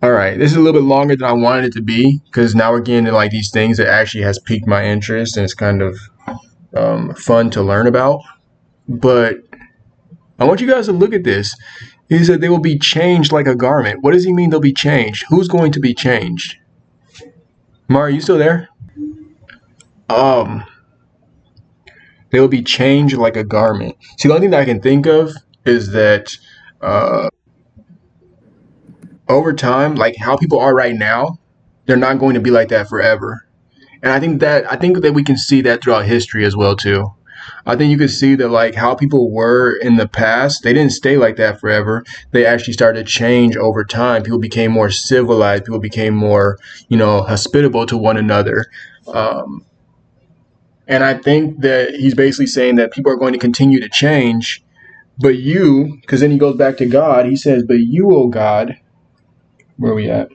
All right, this is a little bit longer than I wanted it to be because now we're getting into like these things that actually has piqued my interest and it's kind of fun to learn about. But I want you guys to look at this. He said they will be changed like a garment. What does he mean they'll be changed? Who's going to be changed? Mar, are you still there? Um, they will be changed like a garment. See, the only thing that I can think of is that uh, over time, like how people are right now, they're not going to be like that forever. And I think that we can see that throughout history as well too. I think you could see that like how people were in the past, they didn't stay like that forever. They actually started to change over time. People became more civilized. People became more, hospitable to one another. Um, and I think that he's basically saying that people are going to continue to change, but you, because then he goes back to God. He says, "But you, O God, where are we at?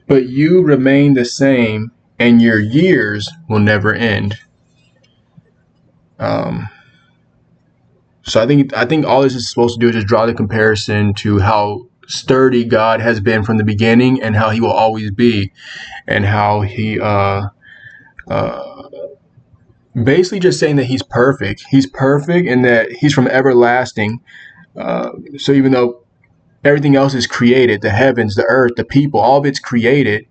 But you remain the same, and your years will never end." Um, So I think all this is supposed to do is just draw the comparison to how sturdy God has been from the beginning and how he will always be, and how he uh basically just saying that he's perfect. He's perfect and that he's from everlasting. So even though everything else is created, the heavens, the earth, the people, all of it's created,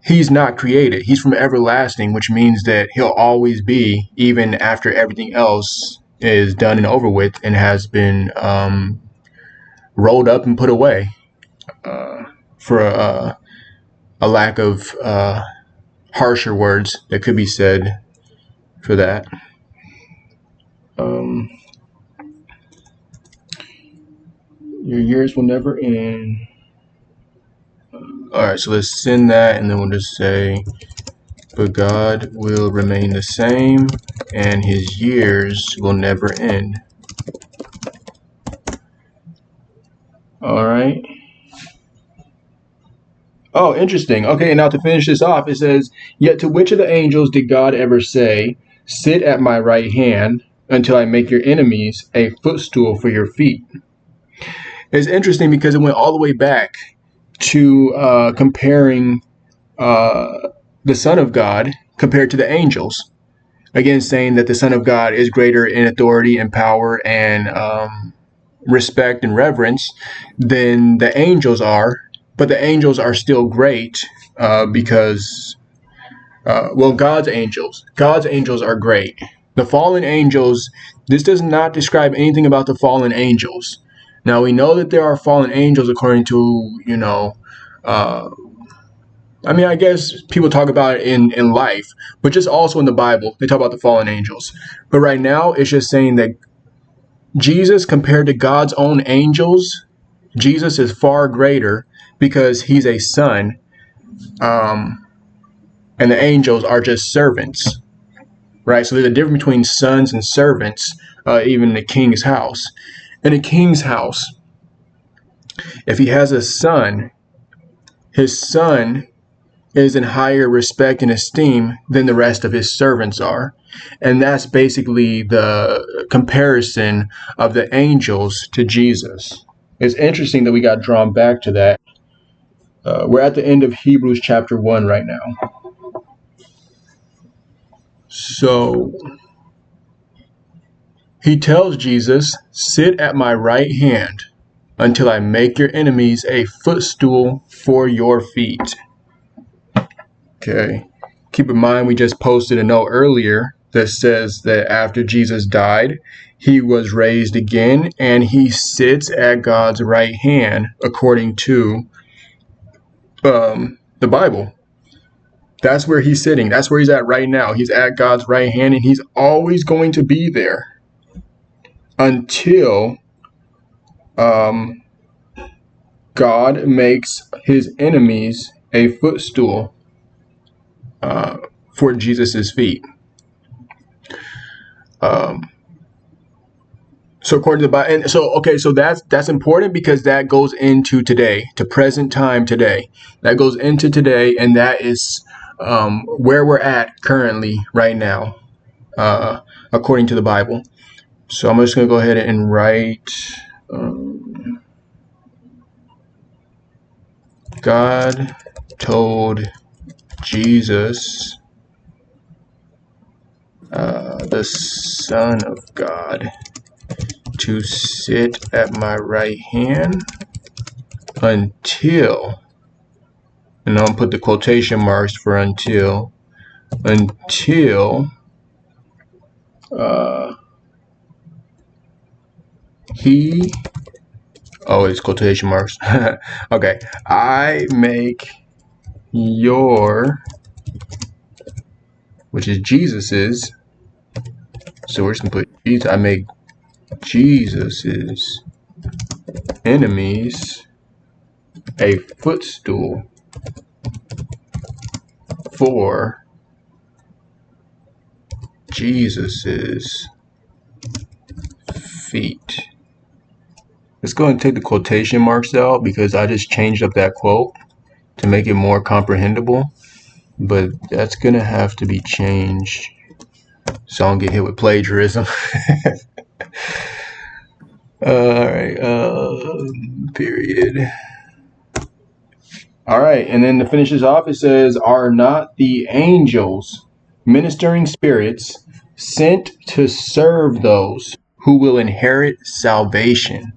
he's not created. He's from everlasting, which means that he'll always be even after everything else is done and over with and has been rolled up and put away uh, for a lack of harsher words that could be said for that. Um, your years will never end. All right, so let's send that, and then we'll just say, but God will remain the same, and his years will never end. All right. Oh, interesting. Okay, now to finish this off, it says, "Yet to which of the angels did God ever say, 'Sit at my right hand until I make your enemies a footstool for your feet'?" It's interesting because it went all the way back to comparing uh, the Son of God compared to the angels. Again, saying that the Son of God is greater in authority and power and respect and reverence than the angels are, but the angels are still great because, well, God's angels are great. The fallen angels, this does not describe anything about the fallen angels. Now, we know that there are fallen angels according to, uh, I mean, I guess people talk about it in life, but just also in the Bible, they talk about the fallen angels. But right now, it's just saying that Jesus, compared to God's own angels, Jesus is far greater because he's a son, um, and the angels are just servants, right? So there's a difference between sons and servants, even in the king's house. In a king's house, if he has a son, his son is in higher respect and esteem than the rest of his servants are. And that's basically the comparison of the angels to Jesus. It's interesting that we got drawn back to that. We're at the end of Hebrews chapter 1 right now. So he tells Jesus, "Sit at my right hand until I make your enemies a footstool for your feet." Okay. Keep in mind, we just posted a note earlier that says that after Jesus died, he was raised again and he sits at God's right hand according to the Bible. That's where he's sitting. That's where he's at right now. He's at God's right hand and he's always going to be there until um, God makes his enemies a footstool for Jesus's feet. Um, so according to the Bible, and so okay, so that's important because that goes into today, to present time today. That goes into today, and that is where we're at currently, right now, according to the Bible. So I'm just going to go ahead and write. God told Jesus, the Son of God, to sit at my right hand until, and I'll put the quotation marks for until he, oh, it's quotation marks. Okay, I make your, which is Jesus's, so we're just gonna put Jesus, I make Jesus's enemies a footstool for Jesus's feet. Let's go ahead and take the quotation marks out because I just changed up that quote to make it more comprehensible, but that's gonna have to be changed so I don't get hit with plagiarism. Alright, period. Alright, and then to finish this off, it says, are not the angels ministering spirits sent to serve those who will inherit salvation?